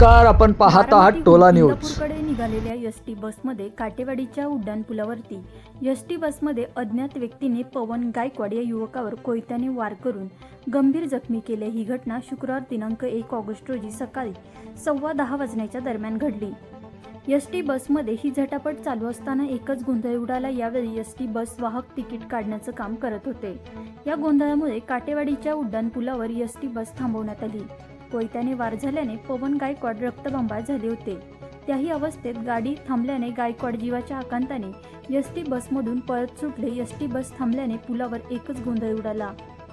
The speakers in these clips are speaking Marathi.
नमस्कार, आपण पाहत आहात टोला न्यूज। इंदापूरकडे निघालेल्या एसटी बसमध्ये काटेवाडीच्या उड्डाणपुलावरती एसटी बसमध्ये अज्ञात व्यक्तीने पवन गायकवाड या युवकावर कोयत्याने वार करून गंभीर जखमी केले। ही घटना शुक्रवार दिनांक 1 ऑगस्ट रोजी सकाळी 10:15 वाजण्याच्या दरम्यान घडली। एसटी बसमध्ये ही झटापट चालू असताना एकच गोंधळ उडाला। यावेळी एसटी बस वाहक तिकीट काढण्याचं काम करत होते। या गोंधळामुळे काटेवाडीच्या उड्डाणपुलावर एसटी बस थांबवण्यात आली। कोयत्याने वार झाल्याने पवन गायकवाड रक्तबंबाळ झाले होते। त्याही अवस्थेत गाडी थांबल्याने गायकवाड जीवाच्या आकांताने एसटी बसमधून पळत सुटले। एसटी बस थांबल्याने पुलावर एकच गोंधळ उडाला।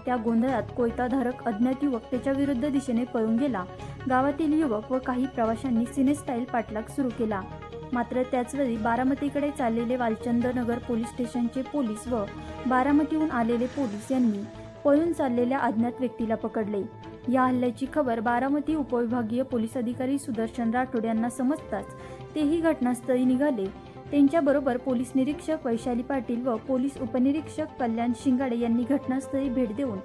त्या गोंधळात कोयताधारक अज्ञात युवक त्याच्या विरुद्ध दिशेने पळून गेला। गावातील युवक व काही प्रवाशांनी सिनेस्टाईल पाठलाग सुरू केला। मात्र त्याचवेळी बारामतीकडे चाललेले वालचंद नगर पोलीस स्टेशनचे पोलीस व बारामतीहून आलेले पोलीस यांनी पळून चाललेल्या अज्ञात व्यक्तीला पकडले। या हल्ल्याची खबर बारामती उपविभागीय पोलीस अधिकारी सुदर्शन राठोड यांना समजताच तेही घटनास्थळी निघाले। त्यांच्याबरोबर पोलीस निरीक्षक वैशाली पाटील व पोलीस उपनिरीक्षक कल्याण शिंगाडे यांनी घटनास्थळी भेट देऊन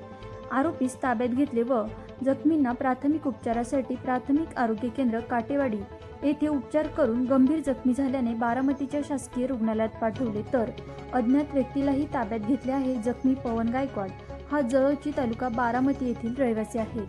आरोपीस ताब्यात घेतले व जखमींना प्राथमिक उपचारासाठी प्राथमिक आरोग्य केंद्र काटेवाडी येथे उपचार करून गंभीर जखमी झाल्याने बारामतीच्या शासकीय रुग्णालयात पाठवले, तर अज्ञात व्यक्तीलाही ताब्यात घेतले आहे। जखमी पवन गायकवाड हा जळोची तालुका बारामती येथील रहिवासी आहे।